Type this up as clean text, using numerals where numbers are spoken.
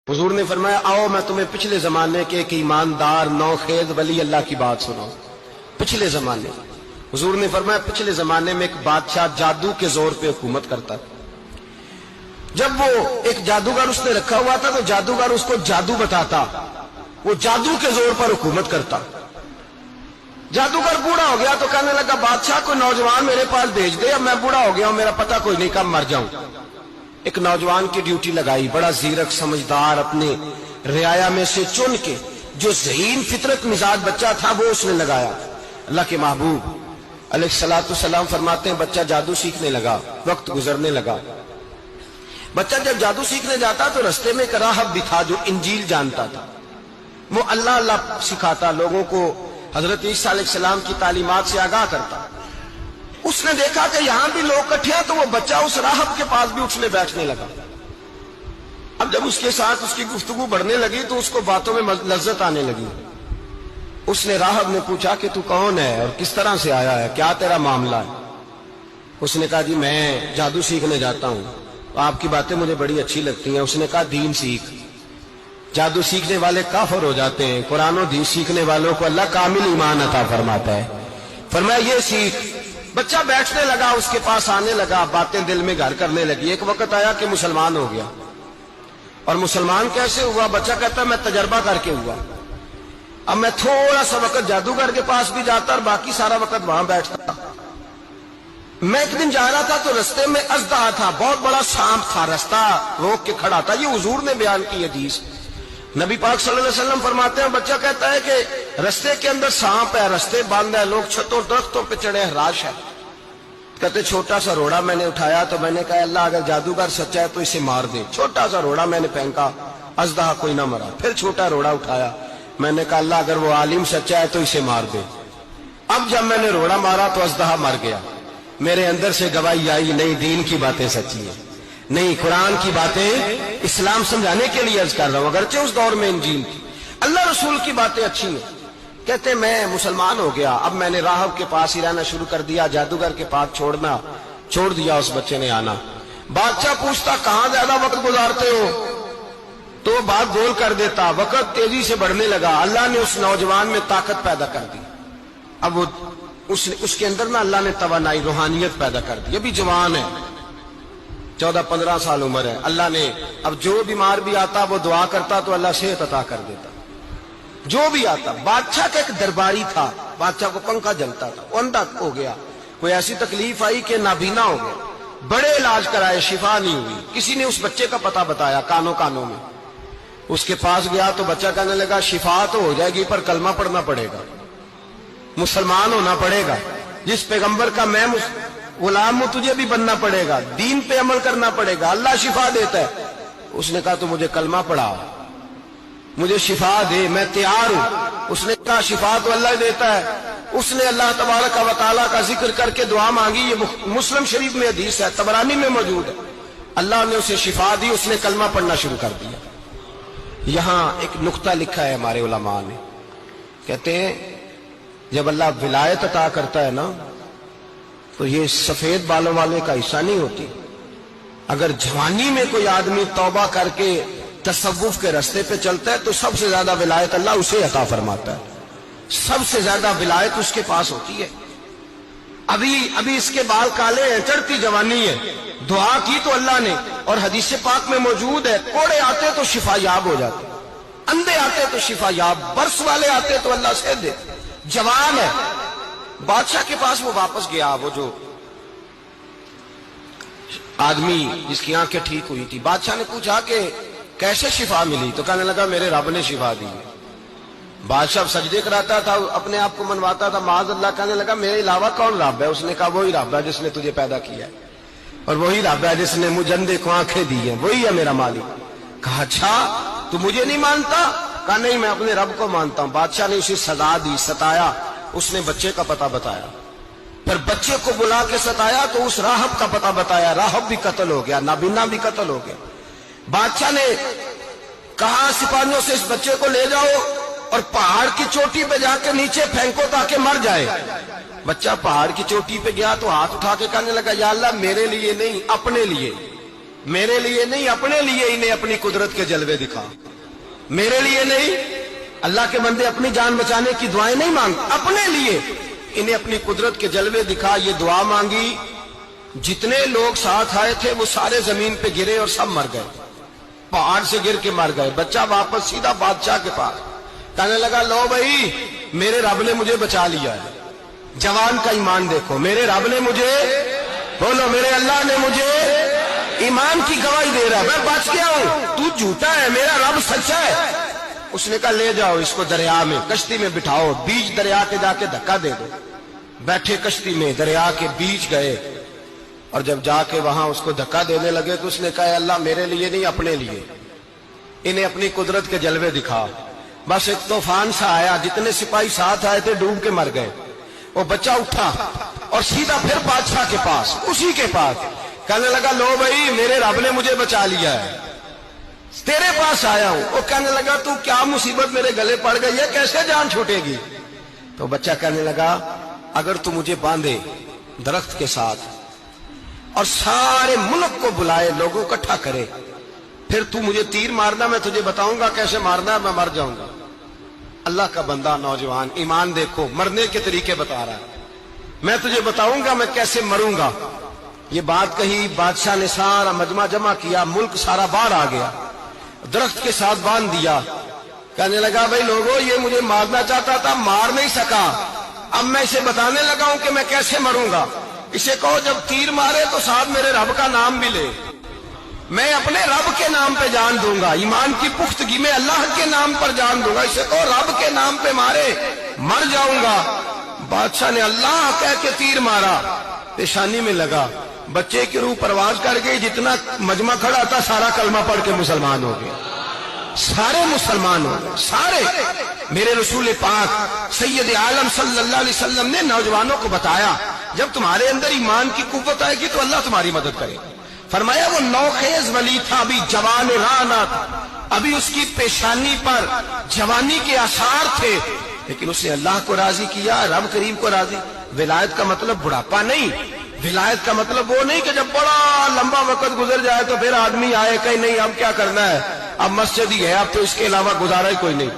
हुजूर ने फरमाया आओ मैं तुम्हें पिछले जमाने के एक ईमानदार नौखेज वली अल्लाह की बात सुनाऊं। पिछले जमाने हुजूर ने फरमाया पिछले जमाने में एक बादशाह जादू के जोर पे हुकूमत करता। जब वो एक जादूगर उसने रखा हुआ था तो जादूगर उसको जादू बताता, वो जादू के जोर पर हुकूमत करता। जादूगर बूढ़ा हो गया तो कहने लगा बादशाह को नौजवान मेरे पास भेज दे, अब मैं बूढ़ा हो गया हूं, मेरा पता कोई नहीं कब मर जाऊं। एक नौजवान की ड्यूटी लगाई, बड़ा जीरक समझदार, अपने रियाया में से चुन के जो ज़हीन फितरत मिजाज बच्चा था वो उसने लगाया। अल्लाह के महबूब अलैहिस्सलातु सलाम फरमाते हैं बच्चा जादू सीखने लगा, वक्त गुजरने लगा। बच्चा जब जादू सीखने जाता तो रास्ते में एक राहब भी था जो इंजील जानता था, वो अल्लाह अल्लाह सिखाता, लोगों को हजरत ईसा अलैहिस्सलाम की तालीमात से आगाह करता। उसने देखा कि यहां भी लोग इकट्ठे हैं तो वो बच्चा उस राहब के पास भी उठने बैठने लगा। अब जब उसके साथ उसकी गुफ्तगू बढ़ने लगी तो उसको बातों में लज्जत आने लगी। उसने राहब ने पूछा कि तू कौन है और किस तरह से आया है, क्या तेरा मामला है। उसने कहा जी मैं जादू सीखने जाता हूं, तो आपकी बातें मुझे बड़ी अच्छी लगती हैं। उसने कहा दीन सीख, जादू सीखने वाले काफिर हो जाते हैं, कुरान और दीन सीखने वालों को अल्लाह कामिल ईमान अता फरमाता है। फरमाया ये सीख। बच्चा बैठने लगा, उसके पास आने लगा, बातें दिल में घर करने लगी। एक वक्त आया कि मुसलमान हो गया। और मुसलमान कैसे हुआ? बच्चा कहता मैं तजर्बा करके हुआ। अब मैं थोड़ा सा वक्त जादूगर के पास भी जाता और बाकी सारा वक्त वहां बैठता। मैं एक दिन जा रहा था तो रास्ते में अजदा था, बहुत बड़ा सांप था, रास्ता रोक के खड़ा था। ये हुजूर ने बयान की हदीस। नबी पाक सल्लल्लाहु अलैहि वसल्लम फरमाते हैं बच्चा कहता है कि रास्ते के अंदर सांप है, रास्ते बंद है, लोग छतों दरख्तों पे चढ़े, हराश है। कहते छोटा सा रोड़ा मैंने उठाया तो मैंने कहा अल्लाह अगर जादूगर सच्चा है तो इसे मार दे। छोटा सा रोड़ा मैंने फेंका, अजदा कोई ना मरा। फिर छोटा रोड़ा उठाया, मैंने कहा अल्लाह अगर वो आलिम सच्चा है तो इसे मार दे। अब जब मैंने रोड़ा मारा तो अजदा मर गया। मेरे अंदर से गवाही आई नहीं दीन की बातें सच्ची है, नहीं कुरान की बातें इस्लाम समझाने के लिए अर्ज कर रहा हूं। अगरचे उस दौर में इंजील थी, अल्लाह रसूल की बातें अच्छी हैं। कहते मैं मुसलमान हो गया, अब मैंने राहब के पास ही रहना शुरू कर दिया, जादूगर के पास छोड़ दिया। उस बच्चे ने आना। बादशाह पूछता कहां ज्यादा वक्त गुजारते हो, तो बात गोल कर देता। वक्त तेजी से बढ़ने लगा। अल्लाह ने उस नौजवान में ताकत पैदा कर दी। अब वो उसके अंदर ना अल्लाह ने तवानाई रूहानियत पैदा कर दी। अभी जवान है, 14-15 साल उम्र है। अल्लाह ने अब जो बीमार भी आता वो दुआ करता तो अल्लाह सेहत अता कर देता। जो भी आता, बादशाह का एक दरबारी था, बादशाह को पंखा जलता था, वो अंधा हो गया। कोई ऐसी तकलीफ आई कि नाबीना हो गया, बड़े इलाज कराए, शिफा नहीं हुई। किसी ने उस बच्चे का पता बताया कानों में। उसके पास गया तो बच्चा कहने लगा शिफा तो हो जाएगी पर कलमा पढ़ना पड़ेगा, मुसलमान होना पड़ेगा, जिस पैगंबर का मैं गुलाम हूं तुझे भी बनना पड़ेगा, दीन पे अमल करना पड़ेगा, अल्लाह शिफा देता है। उसने कहा तो मुझे कलमा पढ़ा, मुझे शिफा दे, मैं तैयार हूं। उसने कहा शिफा तो अल्लाह देता है। उसने अल्लाह तबारक व तआला का जिक्र करके दुआ मांगी। ये मुस्लिम शरीफ में हदीस है, तबरानी में मौजूद है। अल्लाह ने उसे शिफा दी, उसने कलमा पढ़ना शुरू कर दिया। यहां एक नुक्ता लिखा है हमारे उलमा ने, कहते हैं जब अल्लाह विलायत अता करता है ना तो ये सफेद बालों वाले का हिस्सा नहीं होती। अगर जवानी में कोई आदमी तौबा करके तसव्वुफ के रास्ते पे चलता है तो सबसे ज्यादा विलायत अल्लाह उसे अता फरमाता है, सबसे ज्यादा विलायत उसके पास होती है। अभी इसके बाल काले हैं, चढ़ती जवानी है, दुआ की तो अल्लाह ने, और हदीस पाक में मौजूद है कोड़े आते तो शिफा याब हो जाते, अंधे आते तो शिफा याब, बर्स वाले आते तो अल्लाह से दे। जवान है, बादशाह के पास वो वापस गया, वो जो आदमी जिसकी आंखें ठीक हुई थी। बादशाह ने पूछा कि कैसे शिफा मिली, तो कहने लगा मेरे रब ने शिफा दी है। बादशाह सजदे कराता था, अपने आप को मनवाता था, माज़ अल्लाह। कहने लगा मेरे अलावा कौन रब है? उसने कहा वही रब है जिसने तुझे पैदा किया है, और वही रब है जिसने मुझे अंधे को आंखें दी है, वही है मेरा मालिक। कहा अच्छा तू मुझे नहीं मानता? कहा नहीं मैं अपने रब को मानता हूं। बादशाह ने उसे सजा दी, सताया। उसने बच्चे का पता बताया, फिर बच्चे को बुला के सताया तो उस राहब का पता बताया। राहब भी कत्ल हो गया, नाबीना भी कत्ल हो गया। बादशाह ने कहा सिपाहियों से इस बच्चे को ले जाओ और पहाड़ की चोटी पे जाके नीचे फेंको ताकि मर जाए। बच्चा पहाड़ की चोटी पे गया तो हाथ उठा के कहने लगा या अल्लाह मेरे लिए नहीं अपने लिए, میرے لیے نہیں اپنے لیے انہیں اپنی قدرت کے جلوے دکھا. میرے لیے نہیں. اللہ کے بندے اپنی جان بچانے کی دعائیں نہیں مانگتے, اپنے لیے انہیں اپنی قدرت کے جلوے دکھا. یہ دعا مانگی, جتنے لوگ ساتھ آئے تھے وہ سارے زمین پہ گرے اور سب مر گئے, پہاڑ سے گر کے مر گئے. بچہ واپس سیدھا بادشاہ کے پاس کہنے لگا لو بھائی میرے رب نے مجھے بچا لیا ہے. جوان کا ایمان دیکھو, میرے رب نے مجھے, بولو میرے اللہ نے مجھے ایمان کی گواہی دے رہا ہے, میں بچ گیا ہوں, تو جھوٹا ہے, میرا رب سچا ہے. اس نے کہا لے جاؤ اس کو دریا میں, کشتی میں بٹھاؤ, بیچ دریا کے جا کے دھکا دے دو. بیٹھے کشتی میں, دریا کے بیچ گئے, اور جب جا کے وہاں اس کو دھکا دینے لگے تو اس نے کہا اللہ میرے لیے نہیں اپنے لیے انہیں اپنی قدرت کے جلوے دکھا. بس ایک طوفان سا آیا, جتنے سپاہی ساتھ آئے تھے ڈوب کے مر گئے. وہ بچہ اٹھا اور سیدھا پھر بادشاہ کے پاس, اسی کے پاس کہنے لگا لو بھائی میرے رب نے مجھے بچا لیا ہے, تیرے پاس آیا ہوں. وہ کہنے لگا تو کیا مصیبت میرے گلے پڑ گئی ہے, کیسے جان چھوٹے گی؟ تو بچہ کہنے لگا اگر تو مجھے باندھے درخت کے ساتھ اور سارے ملک کو بلائے, لوگوں کو اکٹھا کرے, پھر تو مجھے تیر مارنا, میں تجھے بتاؤں گا کیسے مارنا ہے, میں مر جاؤں گا. اللہ کا بندہ نوجوان, ایمان دیکھو, مرنے کے طریقے بتا رہا ہے. میں تجھے بتاؤں گا میں کیسے مروں گا. یہ بات کہی, بادشاہ نے سارا مجمع جمع کیا, ملک سارا باہر آ گیا, درخت کے ساتھ باندھ دیا. کہنے لگا بھائی لوگوں یہ مجھے مارنا چاہتا تھا, مار نہیں سکا, اب میں اسے بتانے لگا ہوں کہ میں کیسے مروں گا. اسے کہو جب تیر مارے تو ساتھ میرے رب کا نام بھی لے, میں اپنے رب کے نام پہ جان دوں گا, ایمان کی پختگی میں اللہ کے نام پر جان دوں گا. اسے کہو رب کے نام پہ مارے, مر جاؤں گا. بادشاہ نے اللہ کہہ کے تیر مارا, پیشانی میں لگا, بچے کی روح پرواز کر گئی. جتنا مجمع کھڑا تھا سارا کلمہ پڑھ کے مسلمان ہو گیا, سارے مسلمان ہو گئے سارے. میرے رسول پاک سید عالم صلی اللہ علیہ وسلم نے نوجوانوں کو بتایا جب تمہارے اندر ایمان کی قوت آئے گی تو اللہ تمہاری مدد کرے. فرمایا وہ نوخیز ولی تھا, ابھی جوان رانا تھا, ابھی اس کی پیشانی پر جوانی کے آثار تھے, لیکن اس نے اللہ کو راضی کیا, رب کریم کو راضی. ولایت کا مطلب بڑھاپا نہیں, ولایت کا مطلب وہ نہیں کہ جب بڑا لمبا وقت گزر جائے تو پھر آدمی آئے کہ نہیں اب کیا کرنا ہے, اب مسجد ہی ہے, اب تو اس کے علاوہ گزارا ہی کوئی نہیں.